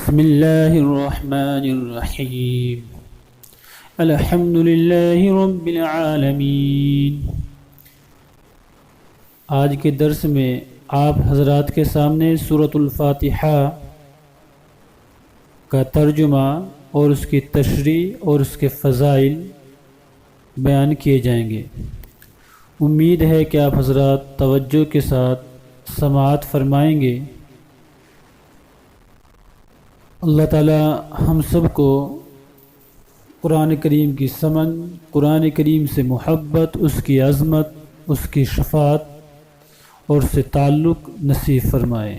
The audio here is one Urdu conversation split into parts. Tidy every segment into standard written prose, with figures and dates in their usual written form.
بسم اللہ الرحمن الرحیم الحمد للہ رب العالمین۔ آج کے درس میں آپ حضرات کے سامنے سورۃ الفاتحہ کا ترجمہ اور اس کی تشریح اور اس کے فضائل بیان کیے جائیں گے۔ امید ہے کہ آپ حضرات توجہ کے ساتھ سماعت فرمائیں گے۔ اللہ تعالی ہم سب کو قرآن کریم کی سمجھ، قرآن کریم سے محبت، اس کی عظمت، اس کی شفاعت اور اس سے تعلق نصیب فرمائے۔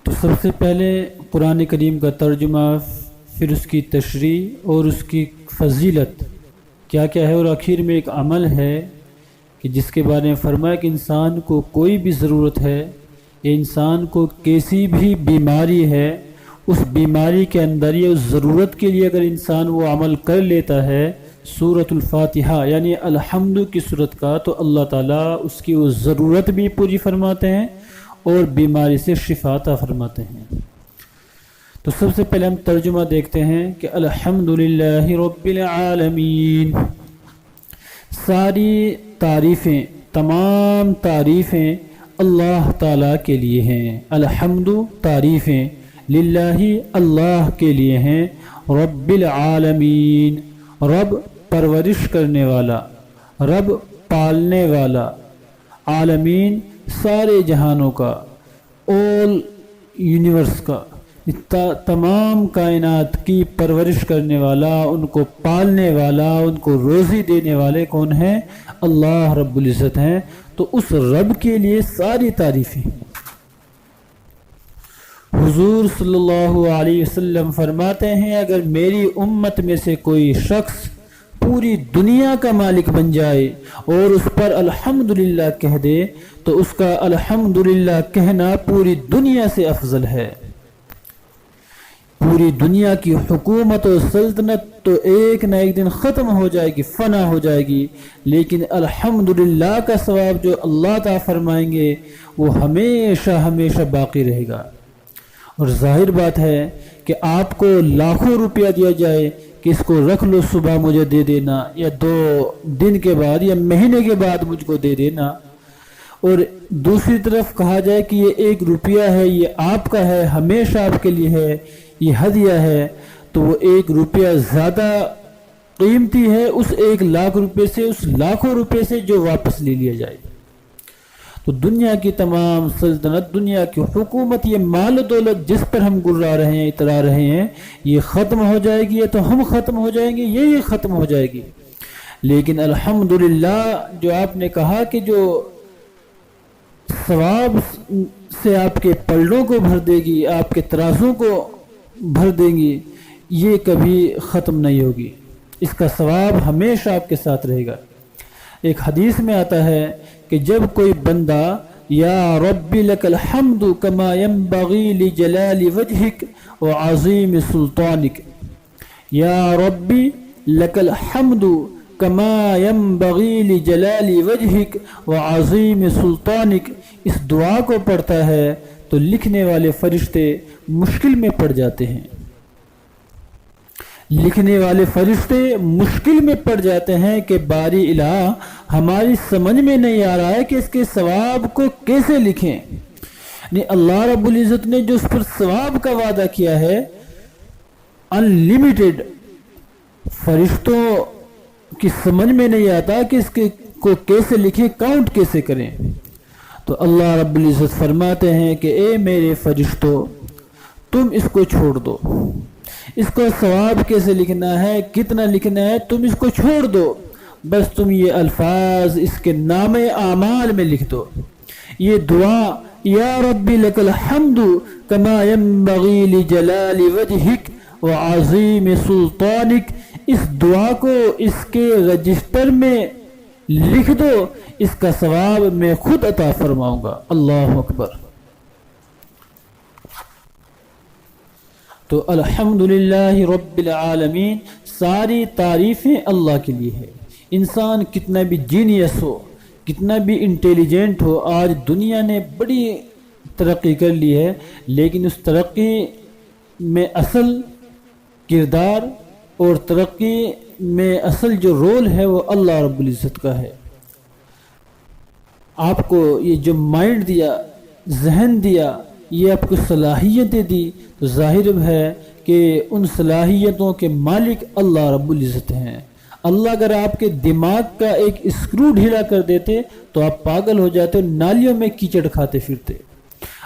تو سب سے پہلے قرآن کریم کا ترجمہ، پھر اس کی تشریح اور اس کی فضیلت کیا کیا ہے، اور آخر میں ایک عمل ہے کہ جس کے بارے میں فرمایا کہ انسان کو کوئی بھی ضرورت ہے، انسان کو کیسی بھی بیماری ہے، اس بیماری کے اندر یا اس ضرورت کے لیے اگر انسان وہ عمل کر لیتا ہے سورۃ الفاتحہ یعنی الحمد کی صورت کا، تو اللہ تعالیٰ اس کی وہ ضرورت بھی پوری فرماتے ہیں اور بیماری سے شفا عطا فرماتے ہیں۔ تو سب سے پہلے ہم ترجمہ دیکھتے ہیں کہ الحمد للہ رب العالمین، ساری تعریفیں، تمام تعریفیں اللہ تعالیٰ کے لیے ہیں۔ الحمد تعریفیں للہ اللہ کے لیے ہیں، رب العالمین رب پرورش کرنے والا، رب پالنے والا، عالمین سارے جہانوں کا، all یونیورس کا، تمام کائنات کی پرورش کرنے والا، ان کو پالنے والا، ان کو روزی دینے والے کون ہیں؟ اللہ رب العزت ہیں۔ تو اس رب کے لیے ساری تعریفیں۔ حضور صلی اللہ علیہ وسلم فرماتے ہیں اگر میری امت میں سے کوئی شخص پوری دنیا کا مالک بن جائے اور اس پر الحمدللہ کہہ دے تو اس کا الحمدللہ کہنا پوری دنیا سے افضل ہے۔ پوری دنیا کی حکومت و سلطنت تو ایک نہ ایک دن ختم ہو جائے گی، فنا ہو جائے گی، لیکن الحمدللہ کا ثواب جو اللہ تعالیٰ فرمائیں گے وہ ہمیشہ ہمیشہ باقی رہے گا۔ اور ظاہر بات ہے کہ آپ کو لاکھوں روپیہ دیا جائے کہ اس کو رکھ لو، صبح مجھے دے دینا، یا 2 دن کے بعد یا مہینے کے بعد مجھ کو دے دینا، اور دوسری طرف کہا جائے کہ یہ 1 روپیہ ہے، یہ آپ کا ہے، ہمیشہ آپ کے لیے ہے، یہ ہدیہ ہے، تو وہ 1 روپیہ زیادہ قیمتی ہے اس 1 لاکھ روپے سے، اس لاکھوں روپے سے جو واپس لے لیا جائے۔ تو دنیا کی تمام سلطنت، دنیا کی حکومت، یہ مال و دولت جس پر ہم گرا رہے ہیں، اترا رہے ہیں، یہ ختم ہو جائے گی، یا تو ہم ختم ہو جائیں گے، یہ ختم ہو جائے گی۔ لیکن الحمدللہ جو آپ نے کہا کہ جو ثواب سے آپ کے پلڑوں کو بھر دے گی، آپ کے ترازوں کو بھر دیں گی، یہ کبھی ختم نہیں ہوگی، اس کا ثواب ہمیشہ آپ کے ساتھ رہے گا۔ ایک حدیث میں آتا ہے کہ جب کوئی بندہ یا رب لک الحمد کما ینبغی لجلال وجہک وعظیم سلطانک، یا ربی لک الحمد کما ینبغی لجلال وجہک وعظیم سلطانک، اس دعا کو پڑھتا ہے تو لکھنے والے فرشتے مشکل میں پڑ جاتے ہیں، لکھنے والے فرشتے مشکل میں پڑ جاتے ہیں کہ باری الہ ہماری سمجھ میں نہیں آ رہا ہے کہ اس کے ثواب کو کیسے لکھیں۔ یعنی اللہ رب العزت نے جو اس پر ثواب کا وعدہ کیا ہے انلیمیٹڈ، فرشتوں کی سمجھ میں نہیں آتا کہ اس کو کیسے لکھیں، کاؤنٹ کیسے کریں۔ تو اللہ رب العزت فرماتے ہیں کہ اے میرے فرشتوں، تم اس کو چھوڑ دو، اس کو ثواب کیسے لکھنا ہے، کتنا لکھنا ہے، تم اس کو چھوڑ دو، بس تم یہ الفاظ اس کے نام اعمال میں لکھ دو۔ یہ دعا یا ربی لک الحمد کما ینبغی لجلال وجہک وعظیم سلطانک، اس دعا کو اس کے رجسٹر میں لکھ دو، اس کا ثواب میں خود عطا فرماؤں گا۔ اللہ اکبر۔ تو الحمدللہ رب العالمین، ساری تعریفیں اللہ کے لیے ہے۔ انسان کتنا بھی جینیس ہو، کتنا بھی انٹیلیجنٹ ہو، آج دنیا نے بڑی ترقی کر لی ہے، لیکن اس ترقی میں اصل کردار اور ترقی میں اصل جو رول ہے وہ اللہ رب العزت کا ہے۔ آپ کو یہ جو مائنڈ دیا، ذہن دیا، یہ آپ کو صلاحیتیں دی، تو ظاہر ہے کہ ان صلاحیتوں کے مالک اللہ رب العزت ہیں۔ اللہ اگر آپ کے دماغ کا ایک اسکرو ڈھیلا کر دیتے تو آپ پاگل ہو جاتے، نالیوں میں کیچڑ کھاتے پھرتے۔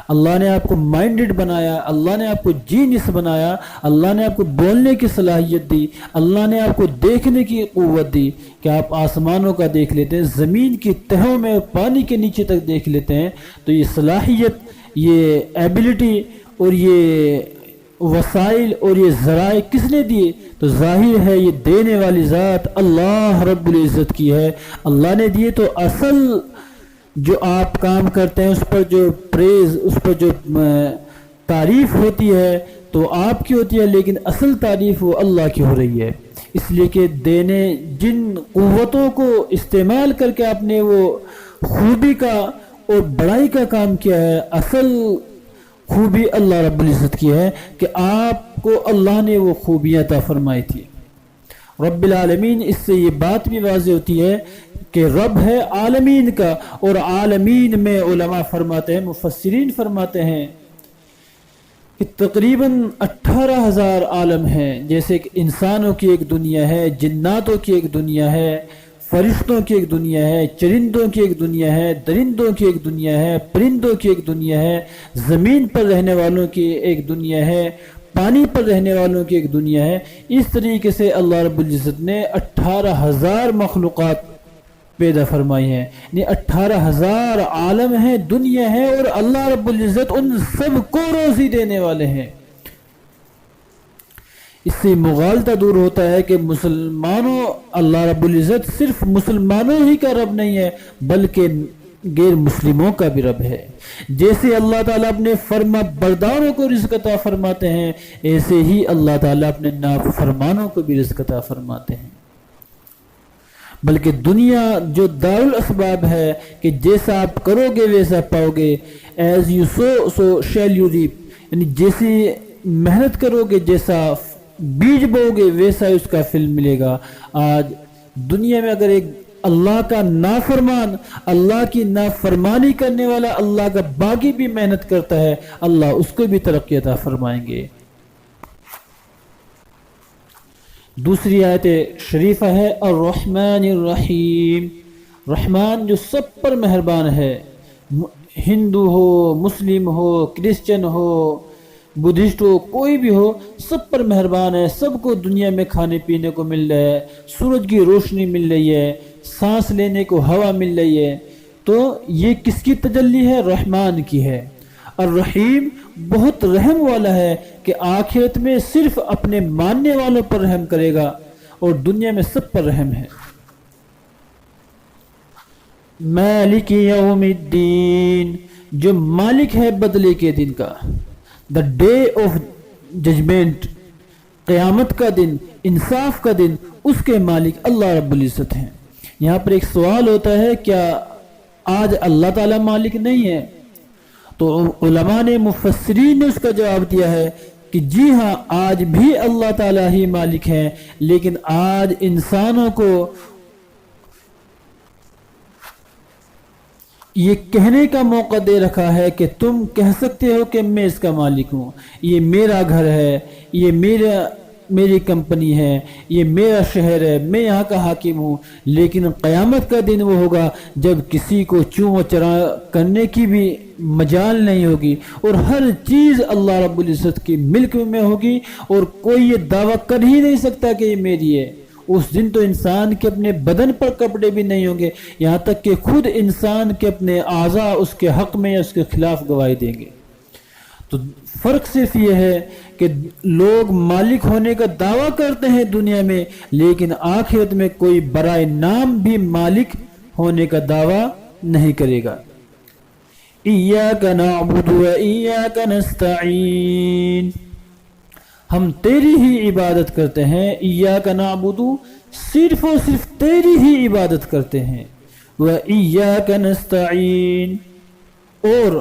اللہ نے آپ کو مائنڈڈ بنایا، اللہ نے آپ کو جینیس بنایا، اللہ نے آپ کو بولنے کی صلاحیت دی، اللہ نے آپ کو دیکھنے کی قوت دی کہ آپ آسمانوں کا دیکھ لیتے ہیں، زمین کی تہوں میں پانی کے نیچے تک دیکھ لیتے ہیں۔ تو یہ صلاحیت، یہ ایبلٹی اور یہ وسائل اور یہ ذرائع کس نے دیے؟ تو ظاہر ہے یہ دینے والی ذات اللہ رب العزت کی ہے۔ اللہ نے دیے تو اصل جو آپ کام کرتے ہیں اس پر جو پریز، اس پر جو تعریف ہوتی ہے تو آپ کی ہوتی ہے، لیکن اصل تعریف وہ اللہ کی ہو رہی ہے۔ اس لیے کہ دینے، جن قوتوں کو استعمال کر کے آپ نے وہ خوبی کا اور بڑائی کا کام کیا ہے، اصل خوبی اللہ رب العزت کی ہے کہ آپ کو اللہ نے وہ خوبیاں عطا فرمائی تھی۔ رب العالمین، اس سے یہ بات بھی واضح ہوتی ہے کہ رب ہے عالمین کا، اور عالمین میں علماء فرماتے ہیں، مفسرین فرماتے ہیں کہ تقریباً 18,000 عالم ہیں۔ جیسے کہ انسانوں کی ایک دنیا ہے، جناتوں کی ایک دنیا ہے، فرشتوں کی ایک دنیا ہے، چرندوں کی ایک دنیا ہے، درندوں کی ایک دنیا ہے، پرندوں کی ایک دنیا ہے، زمین پر رہنے والوں کی ایک دنیا ہے، پانی پر رہنے والوں کی ایک دنیا ہے۔ اس طریقے سے اللہ رب العزت نے 18,000 مخلوقات پیدا فرمائی ہیں، یعنی 18,000 عالم ہیں، دنیا ہے، اور اللہ رب العزت ان سب کو روزی دینے والے ہیں۔ اس سے مغالطہ دور ہوتا ہے کہ مسلمانوں، اللہ رب العزت صرف مسلمانوں ہی کا رب نہیں ہے بلکہ غیر مسلموں کا بھی رب ہے۔ جیسے اللہ تعالیٰ اپنے فرما برداروں کو رزق عطا فرماتے ہیں، ایسے ہی اللہ تعالیٰ اپنے نافرمانوں کو بھی رزق عطا فرماتے ہیں۔ بلکہ دنیا جو دار الاسباب ہے کہ جیسا آپ کرو گے ویسا پاؤ گے، as you sow shall you reap, یعنی جیسی محنت کرو گے، جیسا بیج بو گے ویسا اس کا پھل ملے گا۔ آج دنیا میں اگر ایک اللہ کا نافرمان، اللہ کی نافرمانی کرنے والا، اللہ کا باغی بھی محنت کرتا ہے، اللہ اس کو بھی ترقی عطا فرمائیں گے۔ دوسری آیت شریفہ ہے الرحمن الرحیم، رحمان جو سب پر مہربان ہے، ہندو ہو، مسلم ہو، کرسچن ہو، بدھسٹ ہو، کوئی بھی ہو، سب پر مہربان ہے۔ سب کو دنیا میں کھانے پینے کو مل رہا ہے، سورج کی روشنی مل رہی ہے، سانس لینے کو ہوا مل رہی ہے، تو یہ کس کی تجلی ہے؟ رحمان کی ہے۔ الرحیم بہت رحم والا ہے کہ آخرت میں صرف اپنے ماننے والوں پر رحم کرے گا اور دنیا میں سب پر رحم ہے۔ مالک یوم الدین، جو مالک ہے بدلے کے دن کا، دا ڈے آف ججمنٹ، قیامت کا دن، انصاف کا دن، اس کے مالک اللہ رب العزت ہیں۔ یہاں پر ایک سوال ہوتا ہے، کیا آج اللہ تعالیٰ مالک نہیں ہے؟ تو علماء نے، مفسرین نے اس کا جواب دیا ہے کہ جی ہاں، آج بھی اللہ تعالیٰ ہی مالک ہیں، لیکن آج انسانوں کو یہ کہنے کا موقع دے رکھا ہے کہ تم کہہ سکتے ہو کہ میں اس کا مالک ہوں، یہ میرا گھر ہے، یہ میری کمپنی ہے، یہ میرا شہر ہے، میں یہاں کا حاکم ہوں۔ لیکن قیامت کا دن وہ ہوگا جب کسی کو چوں و چرا کرنے کی بھی مجال نہیں ہوگی، اور ہر چیز اللہ رب العزت کی ملک میں ہوگی، اور کوئی یہ دعویٰ کر ہی نہیں سکتا کہ یہ میری ہے۔ اس دن تو انسان کے اپنے بدن پر کپڑے بھی نہیں ہوں گے، یہاں تک کہ خود انسان کے اپنے اعضاء اس کے حق میں یا اس کے خلاف گواہی دیں گے۔ تو فرق صرف یہ ہے کہ لوگ مالک ہونے کا دعویٰ کرتے ہیں دنیا میں، لیکن آخرت میں کوئی برائے نام بھی مالک ہونے کا دعویٰ نہیں کرے گا۔ ایاک نعبد و ایاک نستعین، ہم تیری ہی عبادت کرتے ہیں، ایاک نعبد، صرف اور صرف تیری ہی عبادت کرتے ہیں، و ایاک نستعین، اور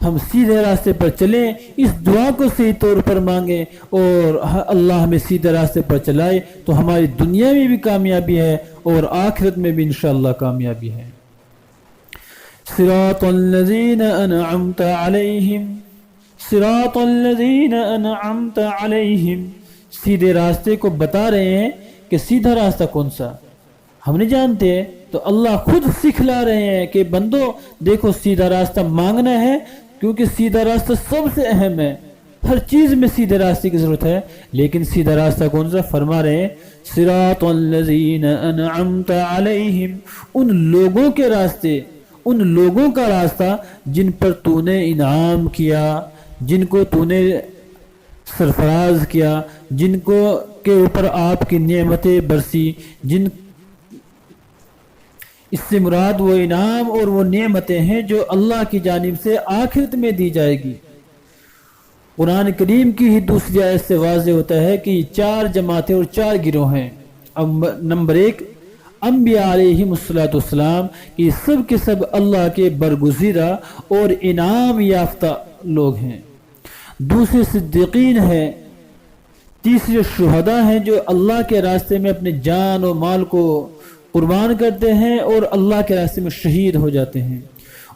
ہم سیدھے راستے پر چلیں، اس دعا کو صحیح طور پر مانگیں اور اللہ ہمیں سیدھے راستے پر چلائے تو ہماری دنیا میں بھی کامیابی ہے اور آخرت میں بھی انشاءاللہ کامیابی ہے۔ صراط الذین انعمت علیہم، صراط الذین انعمت علیہم، سیدھے راستے کو بتا رہے ہیں کہ سیدھا راستہ کون سا ہم نہیں جانتے، تو اللہ خود سکھلا رہے ہیں کہ بندو دیکھو سیدھا راستہ مانگنا ہے، کیونکہ سیدھا راستہ سب سے اہم ہے، ہر چیز میں سیدھے راستے کی ضرورت ہے، لیکن سیدھا راستہ کون سا؟ فرما رہے ہیں صراط الذین انعمت علیہم، ان لوگوں کے راستے، ان لوگوں کا راستہ جن پر تو نے انعام کیا، جن کو تو نے سرفراز کیا، جن کو کے اوپر آپ کی نعمتیں برسی، جن اس سے مراد وہ انعام اور وہ نعمتیں ہیں جو اللہ کی جانب سے آخرت میں دی جائے گی۔ قرآن کریم کی ہی دوسری آیت سے واضح ہوتا ہے کہ یہ 4 جماعتیں اور 4 گروہ ہیں۔ اب نمبر 1 انبیاء علیہم السلام، یہ سب کے سب اللہ کے برگزیدہ اور انعام یافتہ لوگ ہیں۔ دوسرے صدیقین ہیں، تیسرے شہداء ہیں جو اللہ کے راستے میں اپنے جان و مال کو قربان کرتے ہیں اور اللہ کے راستے میں شہید ہو جاتے ہیں،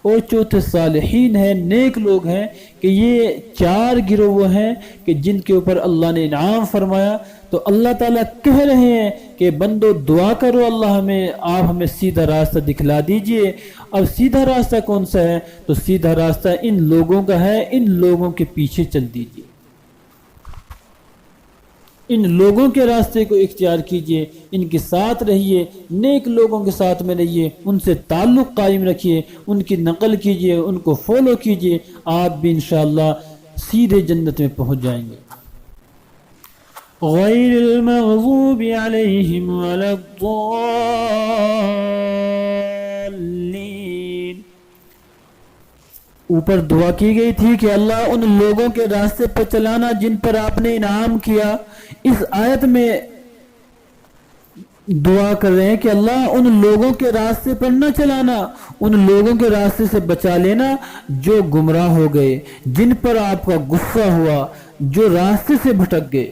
اور چوتھے صالحین ہیں، نیک لوگ ہیں، کہ یہ 4 گروہ وہ ہیں کہ جن کے اوپر اللہ نے انعام فرمایا۔ تو اللہ تعالیٰ کہہ رہے ہیں کہ بندو دعا کرو اللہ آپ ہمیں سیدھا راستہ دکھلا دیجئے۔ اب سیدھا راستہ کون سا ہے؟ تو سیدھا راستہ ان لوگوں کا ہے، ان لوگوں کے پیچھے چل دیجئے، ان لوگوں کے راستے کو اختیار کیجئے، ان کے ساتھ رہیے، نیک لوگوں کے ساتھ میں رہیے، ان سے تعلق قائم رکھیے، ان کی نقل کیجئے، ان کو فالو کیجئے، آپ بھی انشاءاللہ سیدھے جنت میں پہنچ جائیں گے۔ غیر المغضوب علیہم ولا الضالین، اوپر دعا کی گئی تھی کہ اللہ ان لوگوں کے راستے پر چلانا جن پر آپ نے انعام کیا۔ اس آیت میں دعا کر رہے ہیں کہ اللہ ان لوگوں کے راستے پر نہ چلانا، ان لوگوں کے راستے سے بچا لینا جو گمراہ ہو گئے، جن پر آپ کا غصہ ہوا، جو راستے سے بھٹک گئے۔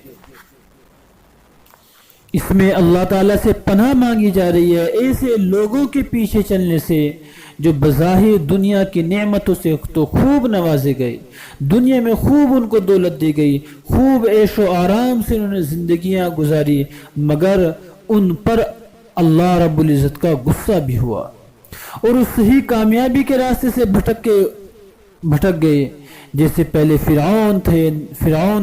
اس میں اللہ تعالیٰ سے پناہ مانگی جا رہی ہے ایسے لوگوں کے پیچھے چلنے سے جو بظاہر دنیا کی نعمتوں سے تو خوب نوازے گئے، دنیا میں خوب ان کو دولت دی گئی، خوب عیش و آرام سے انہوں نے زندگیاں گزاری، مگر ان پر اللہ رب العزت کا غصہ بھی ہوا اور اس ہی کامیابی کے راستے سے بھٹک گئے۔ جیسے پہلے فرعون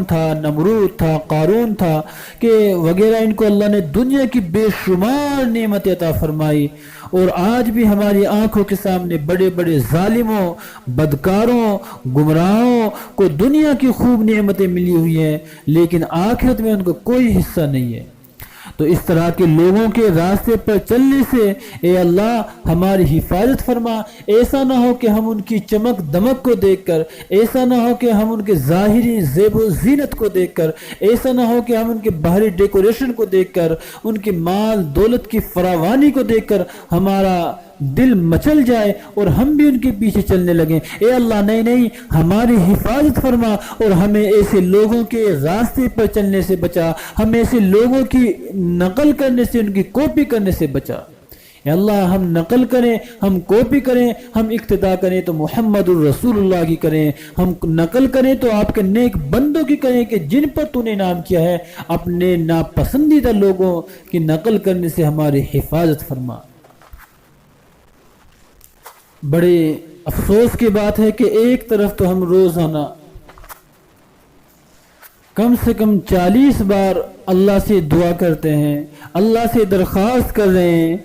تھا، نمرود تھا، قارون تھا کہ وغیرہ، ان کو اللہ نے دنیا کی بے شمار نعمت عطا فرمائی، اور آج بھی ہماری آنکھوں کے سامنے بڑے بڑے ظالموں، بدکاروں، گمراہوں کو دنیا کی خوب نعمتیں ملی ہوئی ہیں، لیکن آخرت میں ان کو کوئی حصہ نہیں ہے۔ تو اس طرح کے لوگوں کے راستے پر چلنے سے اے اللہ ہماری حفاظت فرما، ایسا نہ ہو کہ ہم ان کی چمک دمک کو دیکھ کر، ایسا نہ ہو کہ ہم ان کے ظاہری زیب و زینت کو دیکھ کر، ایسا نہ ہو کہ ہم ان کے باہری ڈیکوریشن کو دیکھ کر، ان کے مال دولت کی فراوانی کو دیکھ کر ہمارا دل مچل جائے اور ہم بھی ان کے پیچھے چلنے لگیں۔ اے اللہ نہیں، ہماری حفاظت فرما اور ہمیں ایسے لوگوں کے راستے پر چلنے سے بچا، ہمیں ایسے لوگوں کی نقل کرنے سے، ان کی کاپی کرنے سے بچا۔ اے اللہ ہم نقل کریں، ہم کاپی کریں، ہم اقتداء کریں تو محمد الرسول اللہ کی کریں، ہم نقل کریں تو آپ کے نیک بندوں کی کریں کہ جن پر تو نے انعام کیا ہے۔ اپنے ناپسندیدہ لوگوں کی نقل کرنے سے ہماری حفاظت فرما۔ بڑے افسوس کی بات ہے کہ ایک طرف تو ہم روزانہ کم سے کم 40 بار اللہ سے دعا کرتے ہیں، اللہ سے درخواست کر رہے ہیں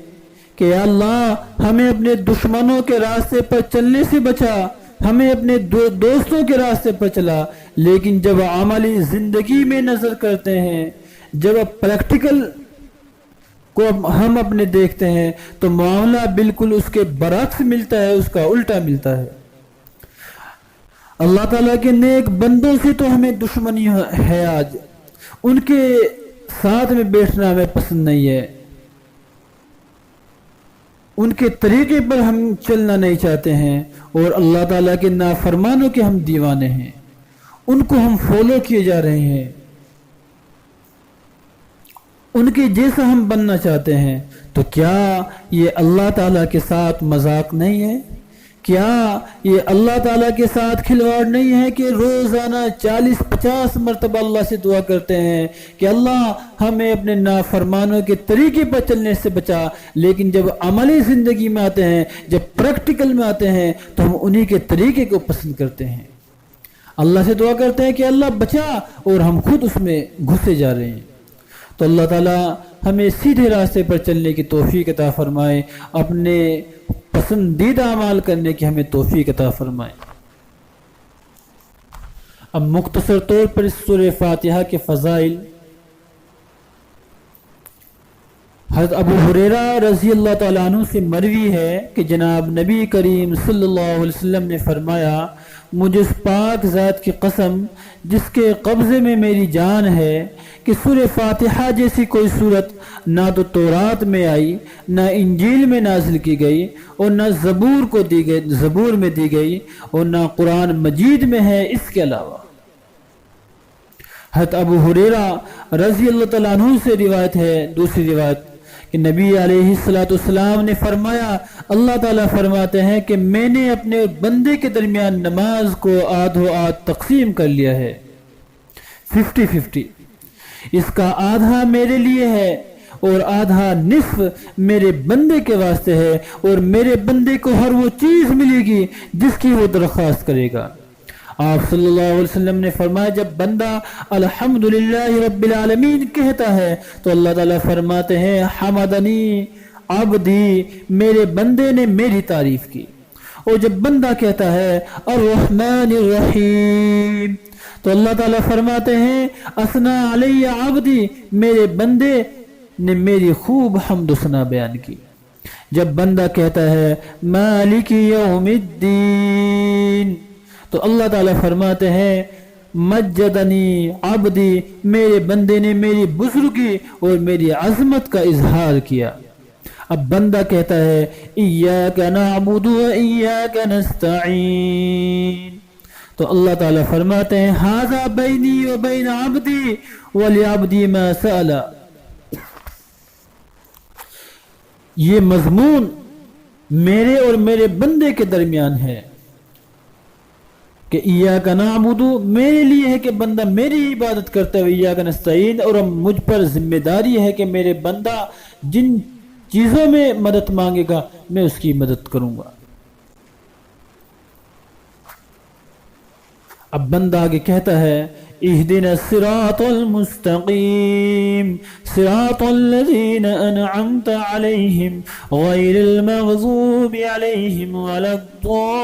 کہ یا اللہ ہمیں اپنے دشمنوں کے راستے پر چلنے سے بچا، ہمیں اپنے دوستوں کے راستے پر چلا، لیکن جب عملی زندگی میں نظر کرتے ہیں، جب پریکٹیکل کو ہم اپنے دیکھتے ہیں تو معاملہ بالکل اس کے برعکس ملتا ہے، اس کا الٹا ملتا ہے۔ اللہ تعالیٰ کے نیک بندوں سے تو ہمیں دشمنی ہے، آج ان کے ساتھ میں بیٹھنا ہمیں پسند نہیں ہے۔ ان کے طریقے پر ہم چلنا نہیں چاہتے ہیں اور اللہ تعالیٰ کے نافرمانوں کے ہم دیوانے ہیں، ان کو ہم فالو کیے جا رہے ہیں، ان کے جیسا ہم بننا چاہتے ہیں، تو کیا یہ اللہ تعالیٰ کے ساتھ مذاق نہیں ہے؟ کیا یہ اللہ تعالیٰ کے ساتھ کھلواڑ نہیں ہے کہ روزانہ 40-50 مرتبہ اللہ سے دعا کرتے ہیں کہ اللہ ہمیں اپنے نافرمانوں کے طریقے پر چلنے سے بچا، لیکن جب عملی زندگی میں آتے ہیں، جب پریکٹیکل میں آتے ہیں تو ہم انہی کے طریقے کو پسند کرتے ہیں، اللہ سے دعا کرتے ہیں کہ اللہ بچا، اور ہم خود اس میں گھسے جا رہے ہیں۔ تو اللہ تعالیٰ ہمیں سیدھے راستے پر چلنے کی توفیق عطا فرمائے، اپنے پسندیدہ اعمال کرنے کی ہمیں توفیق عطا فرمائے۔ اب مختصر طور پر اس سورہ فاتحہ کے فضائل، حضرت ابو ہریرہ رضی اللہ تعالیٰ عنہ سے مروی ہے کہ جناب نبی کریم صلی اللہ علیہ وسلم نے فرمایا، مجھے اس پاک ذات کی قسم جس کے قبضے میں میری جان ہے کہ سورہ فاتحہ جیسی کوئی صورت نہ تو تورات میں آئی، نہ انجیل میں نازل کی گئی، اور نہ زبور میں دی گئی، اور نہ قرآن مجید میں ہے اس کے علاوہ۔ حضرت ابو ہریرہ رضی اللہ تعالیٰ عنہ سے روایت ہے، دوسری روایت، کہ نبی علیہ السلام نے فرمایا، اللہ تعالیٰ فرماتے ہیں کہ میں نے اپنے بندے کے درمیان نماز کو آدھو آدھ تقسیم کر لیا ہے، 50-50، اس کا آدھا میرے لیے ہے اور آدھا نصف میرے بندے کے واسطے ہے، اور میرے بندے کو ہر وہ چیز ملے گی جس کی وہ درخواست کرے گا۔ آپ صلی اللہ علیہ وسلم نے فرمایا، جب بندہ الحمدللہ رب العالمین کہتا ہے تو اللہ تعالیٰ فرماتے ہیں، حمدنی عبدی، میرے بندے نے میری تعریف کی۔ اور جب بندہ کہتا ہے الرحمن الرحیم تو اللہ تعالیٰ فرماتے ہیں، اثنا علی عبدی، میرے بندے نے میری خوب حمد و ثنا بیان کی۔ جب بندہ کہتا ہے مالک یوم الدین تو اللہ تعالیٰ فرماتے ہیں، مجدنی عبدی، میرے بندے نے میری بزرگی اور میری عظمت کا اظہار کیا۔ اب بندہ کہتا ہے ایاک نعبد و ایاک نستعین تو اللہ تعالیٰ فرماتے ہیں، ھذا بینی و بین عبدی ولعبدی ما سأل، یہ مضمون میرے اور میرے بندے کے درمیان ہے کہ ایاک نعبد، میرے لیے ہے کہ بندہ میری عبادت کرتا ہے، ایاک نستعین، اور مجھ پر ذمہ داری ہے کہ میرے بندہ جن چیزوں میں مدد مانگے گا میں اس کی مدد کروں گا۔ اب بندہ آگے کہتا ہے، اہدنا الصراط المستقیم صراط الذین انعمت علیہم غیر المغضوب علیہم ولا الضالین۔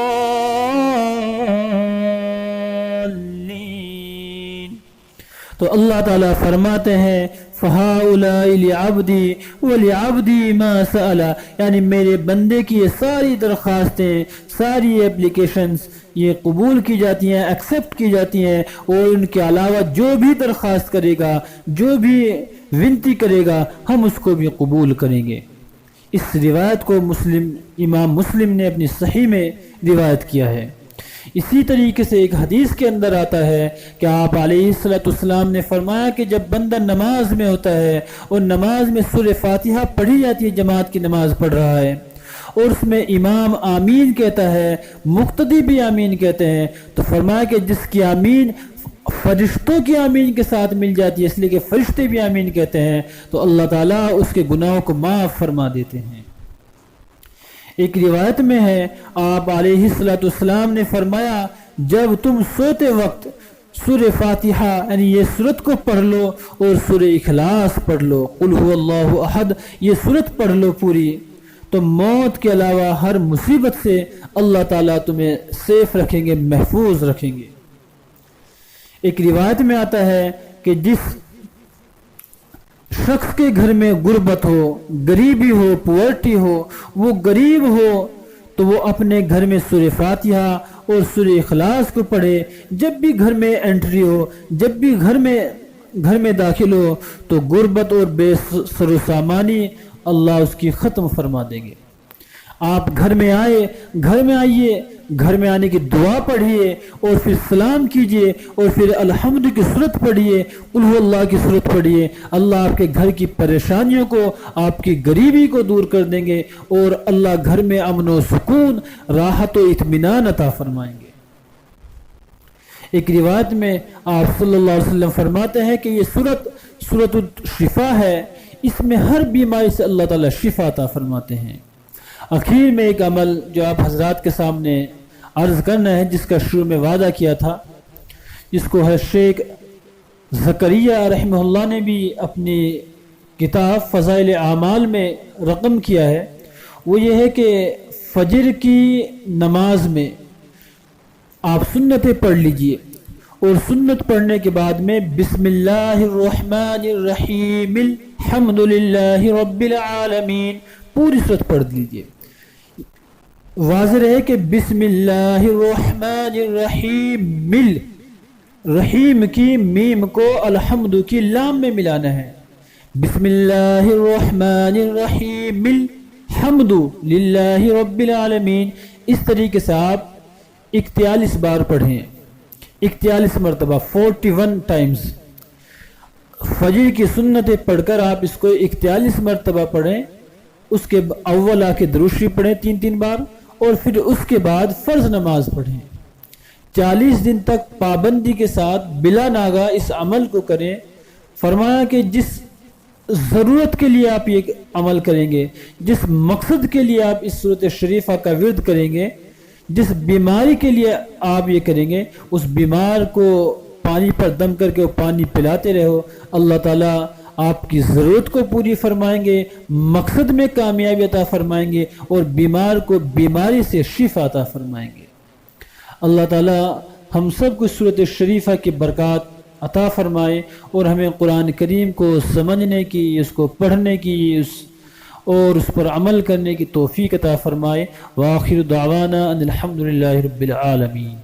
تو اللہ تعالیٰ فرماتے ہیں، فہؤلاء لعبدی ولعبدی ما سأل، یعنی میرے بندے کی یہ ساری درخواستیں، ساری اپلیکیشنز یہ قبول کی جاتی ہیں، ایکسیپٹ کی جاتی ہیں، اور ان کے علاوہ جو بھی درخواست کرے گا، جو بھی ونتی کرے گا، ہم اس کو بھی قبول کریں گے۔ اس روایت کو امام مسلم نے اپنی صحیح میں روایت کیا ہے۔ اسی طریقے سے ایک حدیث کے اندر آتا ہے کہ آپ علیہ السلام نے فرمایا کہ جب بندہ نماز میں ہوتا ہے اور نماز میں سورہ فاتحہ پڑھی جاتی ہے، جماعت کی نماز پڑھ رہا ہے، اور اس میں امام آمین کہتا ہے، مقتدی بھی آمین کہتے ہیں، تو فرمایا کہ جس کی آمین فرشتوں کی آمین کے ساتھ مل جاتی ہے، اس لیے کہ فرشتے بھی آمین کہتے ہیں، تو اللہ تعالیٰ اس کے گناہوں کو معاف فرما دیتے ہیں۔ ایک روایت میں ہے، آپ علیہ السلام نے فرمایا، جب تم سوتے وقت سورہ فاتحہ یعنی یہ سورت کو پڑھ لو اور سورہ اخلاص پڑھ لو، قل هو اللہ احد، یہ سورت پڑھ لو پوری، تو موت کے علاوہ ہر مصیبت سے اللہ تعالیٰ تمہیں سیف رکھیں گے، محفوظ رکھیں گے۔ ایک روایت میں آتا ہے کہ جس شخص کے گھر میں غربت ہو، غریبی ہو، پورٹی ہو، وہ غریب ہو تو وہ اپنے گھر میں سورہ فاتحہ اور سورہ اخلاص کو پڑھے، جب بھی گھر میں انٹری ہو، جب بھی گھر میں داخل ہو تو غربت اور بے سر و سامانی اللہ اس کی ختم فرما دیں گے۔ آپ گھر میں آئے، گھر میں آئیے، گھر میں آنے کی دعا پڑھیے اور پھر سلام کیجئے اور پھر الحمد کی صورت پڑھیے، قل هو اللہ کی صورت پڑھیے۔ اللہ آپ کے گھر کی پریشانیوں کو، آپ کی غریبی کو دور کر دیں گے اور اللہ گھر میں امن و سکون، راحت و اطمینان عطا فرمائیں گے۔ ایک روایت میں آپ صلی اللہ علیہ وسلم فرماتے ہیں کہ یہ سورۃ الشفا ہے، اس میں ہر بیماری سے اللہ تعالیٰ شفا عطا فرماتے ہیں۔ آخر میں ایک عمل جو آپ حضرات کے سامنے عرض کرنا ہے، جس کا شروع میں وعدہ کیا تھا، جس کو ہے شیخ زکریا رحمہ اللہ نے بھی اپنی کتاب فضائل اعمال میں رقم کیا ہے، وہ یہ ہے کہ فجر کی نماز میں آپ سنتیں پڑھ لیجئے اور سنت پڑھنے کے بعد میں بسم اللہ الرحمن الرحیم الحمد للہ رب العالمین پوری سورت پڑھ لیجئے۔ واضح ہے کہ بسم اللہ الرحمن الرحیم، رحیم کی میم کو الحمد کی لام میں ملانا ہے۔ بسم اللہ الرحمن الرحیم الحمد للہ رب العالمین، اس طریقے سے آپ 41 بار پڑھیں، 41 مرتبہ 41 ٹائمز۔ فجر کی سنتیں پڑھ کر آپ اس کو 41 مرتبہ پڑھیں، اس کے اول آ کے درود شریف پڑھیں 3 بار، اور پھر اس کے بعد فرض نماز پڑھیں۔ 40 دن تک پابندی کے ساتھ بلا ناغہ اس عمل کو کریں۔ فرمایا کہ جس ضرورت کے لیے آپ یہ عمل کریں گے، جس مقصد کے لیے آپ اس سورۃ شریفہ کا ورد کریں گے، جس بیماری کے لیے آپ یہ کریں گے، اس بیمار کو پانی پر دم کر کے وہ پانی پلاتے رہو، اللہ تعالیٰ آپ کی ضرورت کو پوری فرمائیں گے، مقصد میں کامیابی عطا فرمائیں گے اور بیمار کو بیماری سے شفا عطا فرمائیں گے۔ اللہ تعالیٰ ہم سب کو سورۃ شریفہ کی برکات عطا فرمائے اور ہمیں قرآن کریم کو سمجھنے کی، اس کو پڑھنے کی اور اس پر عمل کرنے کی توفیق عطا فرمائے۔ وآخر دعوانا ان الحمد للہ رب العالمین۔